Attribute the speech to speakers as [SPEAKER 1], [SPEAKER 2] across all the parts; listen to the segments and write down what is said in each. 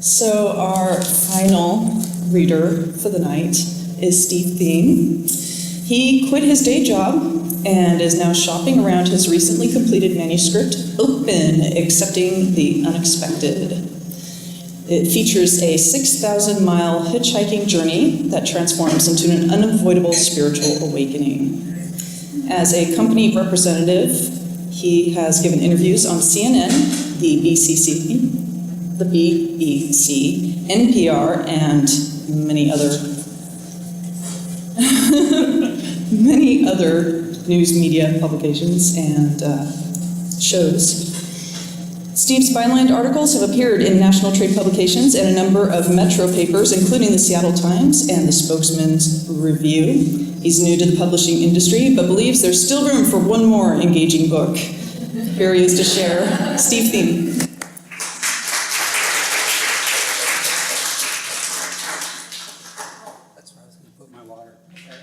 [SPEAKER 1] So our final reader for the night is Steve Thiem. He quit his day job and is now shopping around his recently completed manuscript, Open, Accepting the Unexpected. It features a 6,000-mile hitchhiking journey that transforms into an unavoidable spiritual awakening. As a company representative, he has given interviews on CNN, the BBC, NPR, and many other news media publications and shows. Steve's bylined articles have appeared in national trade publications and a number of metro papers, including the Seattle Times and the Spokesman's Review. He's new to the publishing industry, but believes there's still room for one more engaging book. Here he is to share. Steve Thiem.
[SPEAKER 2] That's where I was going to put my water. Okay.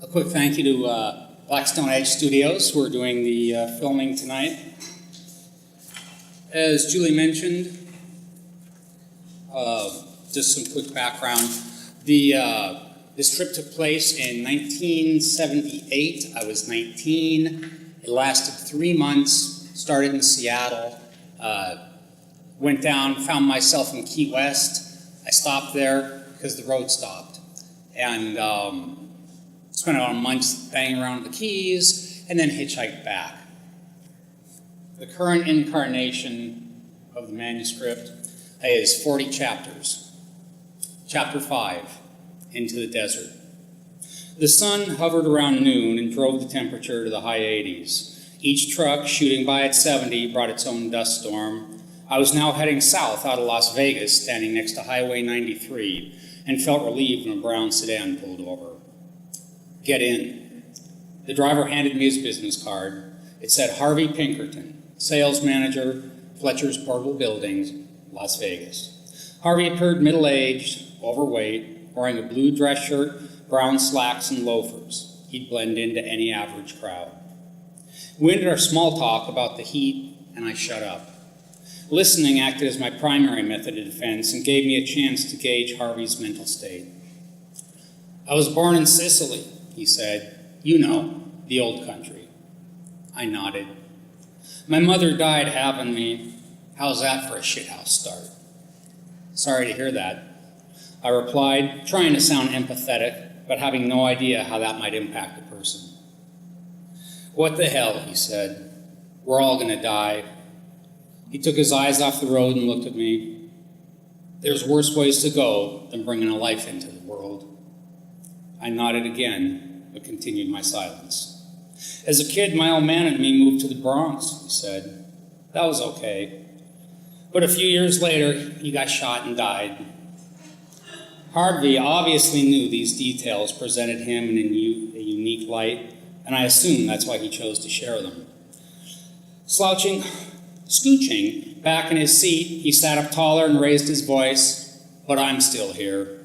[SPEAKER 2] A quick thank you to Blackstone Edge Studios, who are doing the filming tonight. As Julie mentioned, just some quick background. This trip took place in 1978. I was 19. It lasted 3 months, started in Seattle, went down, found myself in Key West. I stopped there because the road stopped. And spent about a month banging around the Keys, and then hitchhiked back. The current incarnation of the manuscript is 40 chapters. Chapter 5, Into the Desert. The sun hovered around noon and drove the temperature to the high 80s. Each truck shooting by at 70 brought its own dust storm. I was now heading south out of Las Vegas, standing next to Highway 93, and felt relieved when a brown sedan pulled over. Get in. The driver handed me his business card. It said Harvey Pinkerton, sales manager, Fletcher's Portable Buildings, Las Vegas. Harvey appeared middle-aged, overweight, wearing a blue dress shirt, brown slacks, and loafers. He'd blend into any average crowd. We ended our small talk about the heat, and I shut up. Listening acted as my primary method of defense and gave me a chance to gauge Harvey's mental state. I was born in Sicily, he said. You know, the old country. I nodded. My mother died having me. How's that for a shithouse start? Sorry to hear that. I replied, trying to sound empathetic, but having no idea how that might impact a person. What the hell, he said. We're all going to die. He took his eyes off the road and looked at me. There's worse ways to go than bringing a life into the world. I nodded again, but continued my silence. As a kid, my old man and me moved to the Bronx, he said. That was okay. But a few years later, he got shot and died. Harvey obviously knew these details presented him in a unique light, and I assume that's why he chose to share them. Scooching back in his seat, he sat up taller and raised his voice, but I'm still here.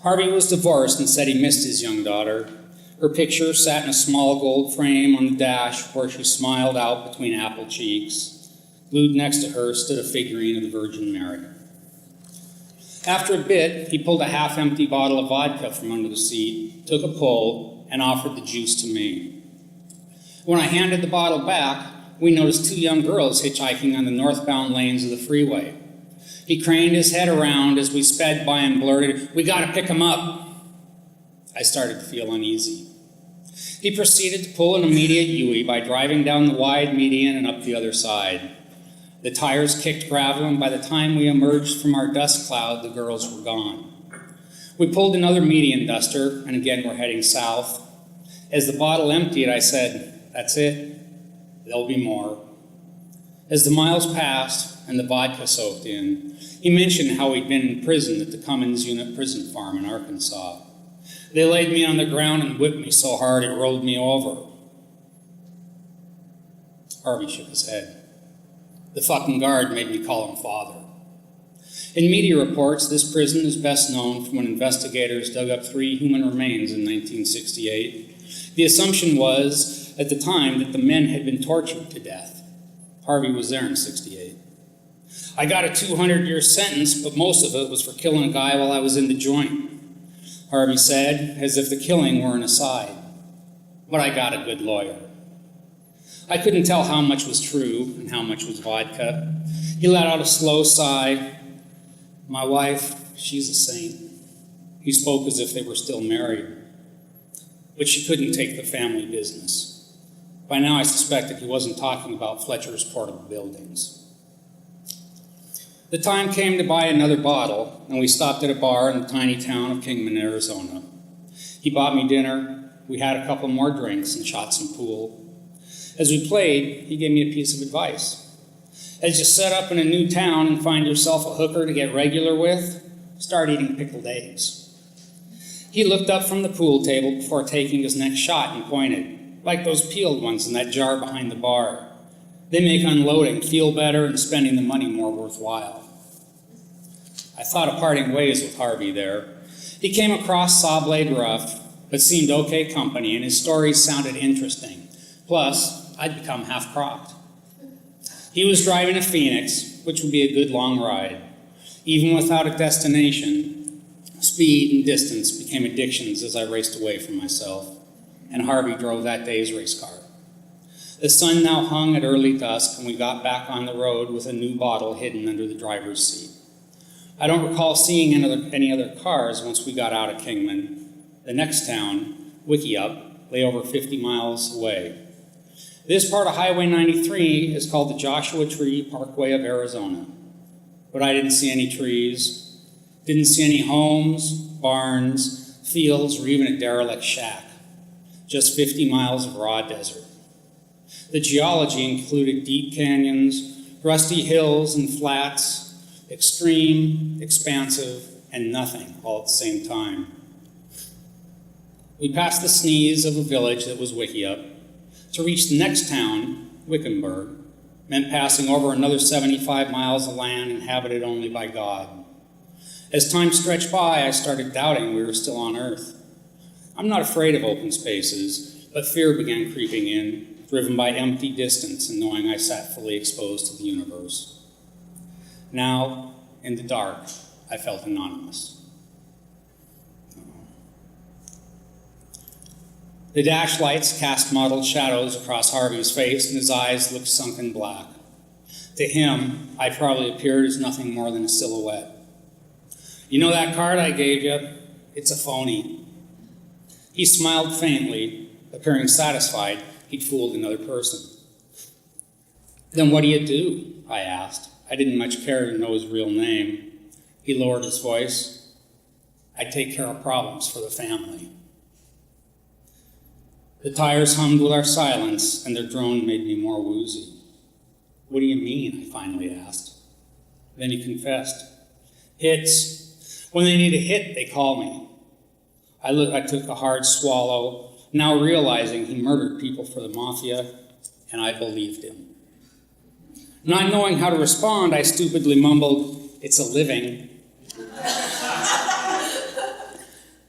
[SPEAKER 2] Harvey was divorced and said he missed his young daughter. Her picture sat in a small gold frame on the dash where she smiled out between apple cheeks. Glued next to her stood a figurine of the Virgin Mary. After a bit, he pulled a half-empty bottle of vodka from under the seat, took a pull, and offered the juice to me. When I handed the bottle back, we noticed two young girls hitchhiking on the northbound lanes of the freeway. He craned his head around as we sped by and blurted, "We gotta pick him up." I started to feel uneasy. He proceeded to pull an immediate U-ey by driving down the wide median and up the other side. The tires kicked gravel, and by the time we emerged from our dust cloud, the girls were gone. We pulled another median duster, and again we're heading south. As the bottle emptied, I said, "That's it. There'll be more." As the miles passed and the vodka soaked in, he mentioned how he'd been in prison at the Cummins Unit Prison Farm in Arkansas. They laid me on the ground and whipped me so hard it rolled me over. Harvey shook his head. The fucking guard made me call him father. In media reports, this prison is best known from when investigators dug up 3 human remains in 1968. The assumption was, at the time, that the men had been tortured to death. Harvey was there in '68. I got a 200-year sentence, but most of it was for killing a guy while I was in the joint, Harvey said, as if the killing were an aside. But I got a good lawyer. I couldn't tell how much was true and how much was vodka. He let out a slow sigh. My wife, she's a saint. He spoke as if they were still married. But she couldn't take the family business. By now I suspected he wasn't talking about Fletcher's portable buildings. The time came to buy another bottle, and we stopped at a bar in the tiny town of Kingman, Arizona. He bought me dinner. We had a couple more drinks and shot some pool. As we played, he gave me a piece of advice. As you set up in a new town and find yourself a hooker to get regular with, start eating pickled eggs. He looked up from the pool table before taking his next shot and pointed, like those peeled ones in that jar behind the bar. They make unloading feel better and spending the money more worthwhile. I thought of parting ways with Harvey there. He came across saw-blade rough, but seemed okay company, and his stories sounded interesting. Plus, I'd become half-cropped. He was driving a Phoenix, which would be a good long ride. Even without a destination, speed and distance became addictions as I raced away from myself, and Harvey drove that day's race car. The sun now hung at early dusk, and we got back on the road with a new bottle hidden under the driver's seat. I don't recall seeing any other cars once we got out of Kingman. The next town, Wickiup, lay over 50 miles away. This part of Highway 93 is called the Joshua Tree Parkway of Arizona. But I didn't see any trees, didn't see any homes, barns, fields, or even a derelict shack. Just 50 miles of raw desert. The geology included deep canyons, rusty hills and flats, extreme, expansive, and nothing all at the same time. We passed the sneeze of a village that was Wickiup. To reach the next town, Wickenburg, meant passing over another 75 miles of land inhabited only by God. As time stretched by, I started doubting we were still on Earth. I'm not afraid of open spaces, but fear began creeping in, driven by empty distance and knowing I sat fully exposed to the universe. Now, in the dark, I felt anonymous. The dash lights cast mottled shadows across Harvey's face, and his eyes looked sunken black. To him, I probably appeared as nothing more than a silhouette. You know that card I gave you? It's a phony. He smiled faintly, appearing satisfied he'd fooled another person. Then what do you do? I asked. I didn't much care to know his real name. He lowered his voice. I take care of problems for the family. The tires hummed with our silence, and their drone made me more woozy. What do you mean? I finally asked. Then he confessed. Hits. When they need a hit, they call me. I took a hard swallow, now realizing he murdered people for the mafia, and I believed him. Not knowing how to respond, I stupidly mumbled, "It's a living."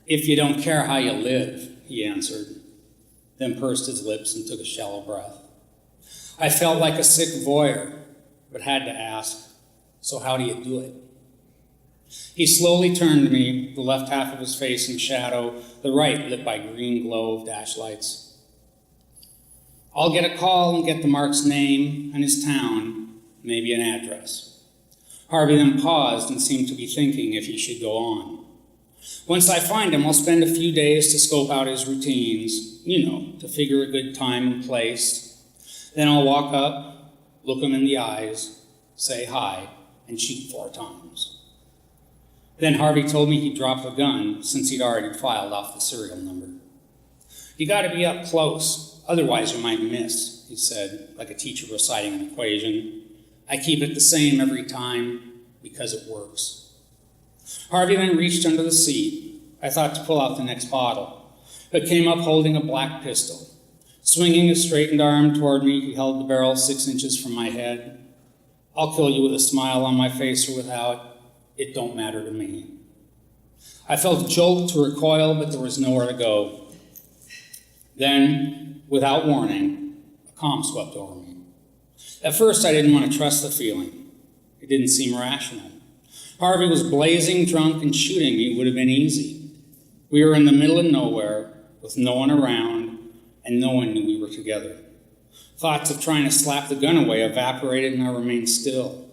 [SPEAKER 2] "If you don't care how you live," he answered, then pursed his lips and took a shallow breath. I felt like a sick voyeur, but had to ask, "So how do you do it?" He slowly turned to me, the left half of his face in shadow, the right lit by green glow of dash lights. "I'll get a call and get the mark's name and his town, maybe an address." Harvey then paused and seemed to be thinking if he should go on. "Once I find him, I'll spend a few days to scope out his routines, to figure a good time and place. Then I'll walk up, look him in the eyes, say hi, and shoot 4 times. Then Harvey told me he'd drop the gun since he'd already filed off the serial number. "You gotta be up close, otherwise you might miss," he said, like a teacher reciting an equation. "I keep it the same every time because it works." Harvey then reached under the seat. I thought to pull out the next bottle, but came up holding a black pistol. Swinging his straightened arm toward me, he held the barrel 6 inches from my head. "I'll kill you with a smile on my face or without. It don't matter to me." I felt a jolt to recoil, but there was nowhere to go. Then, without warning, a calm swept over me. At first, I didn't want to trust the feeling. It didn't seem rational. Harvey was blazing drunk, and shooting me would have been easy. We were in the middle of nowhere, with no one around, and no one knew we were together. Thoughts of trying to slap the gun away evaporated, and I remained still.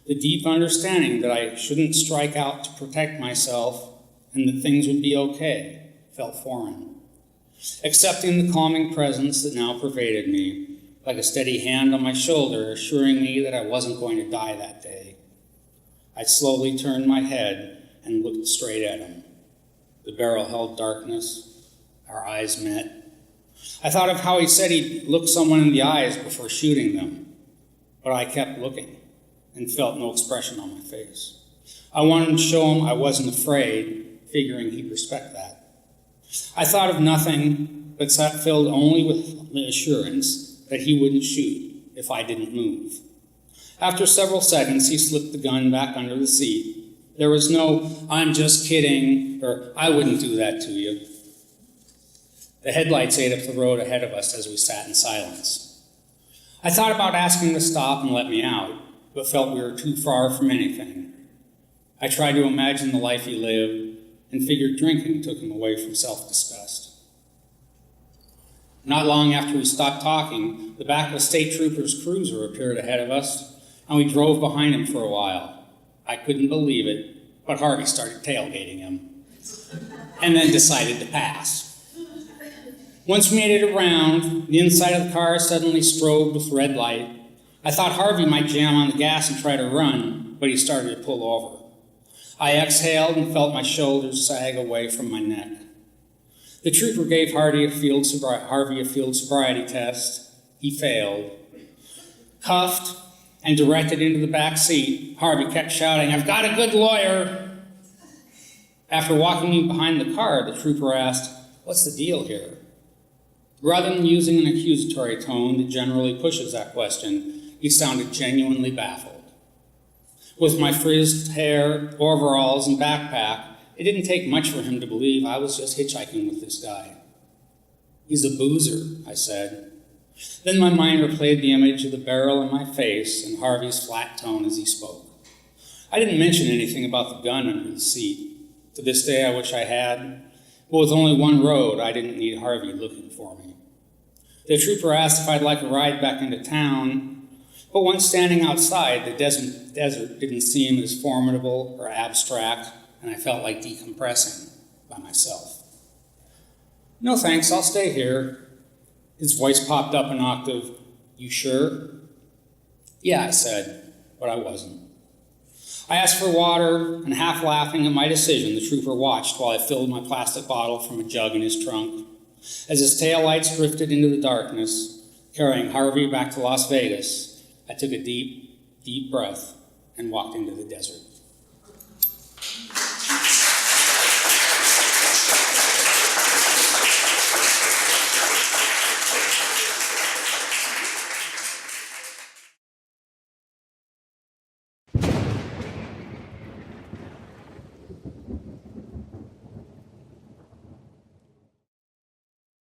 [SPEAKER 2] The deep understanding that I shouldn't strike out to protect myself and that things would be okay felt foreign. Accepting the calming presence that now pervaded me, like a steady hand on my shoulder assuring me that I wasn't going to die that day, I slowly turned my head and looked straight at him. The barrel held darkness. Our eyes met. I thought of how he said he'd look someone in the eyes before shooting them, but I kept looking and felt no expression on my face. I wanted to show him I wasn't afraid, figuring he'd respect that. I thought of nothing, but sat filled only with the assurance that he wouldn't shoot if I didn't move. After several seconds, he slipped the gun back under the seat. There was no, "I'm just kidding," or "I wouldn't do that to you." The headlights ate up the road ahead of us as we sat in silence. I thought about asking him to stop and let me out, but felt we were too far from anything. I tried to imagine the life he lived and figured drinking took him away from self-disgust. Not long after we stopped talking, the back of a state trooper's cruiser appeared ahead of us, and we drove behind him for a while. I couldn't believe it, but Harvey started tailgating him, and then decided to pass. Once we made it around, the inside of the car suddenly strobed with red light. I thought Harvey might jam on the gas and try to run, but he started to pull over. I exhaled and felt my shoulders sag away from my neck. The trooper gave Harvey a field sobriety test. He failed. Cuffed and directed into the back seat, Harvey kept shouting, "I've got a good lawyer." After walking me behind the car, the trooper asked, "What's the deal here?" Rather than using an accusatory tone that generally pushes that question, he sounded genuinely baffled. With my frizzed hair, overalls, and backpack, it didn't take much for him to believe I was just hitchhiking with this guy. "He's a boozer," I said. Then my mind replayed the image of the barrel in my face and Harvey's flat tone as he spoke. I didn't mention anything about the gun under the seat. To this day, I wish I had. But with only one road, I didn't need Harvey looking for me. The trooper asked if I'd like a ride back into town, but once standing outside, the desert didn't seem as formidable or abstract, and I felt like decompressing by myself. "No thanks, I'll stay here." His voice popped up an octave. "You sure?" "Yeah," I said, but I wasn't. I asked for water, and half laughing at my decision, the trooper watched while I filled my plastic bottle from a jug in his trunk. As his taillights drifted into the darkness, carrying Harvey back to Las Vegas, I took a deep, deep breath and walked into the desert.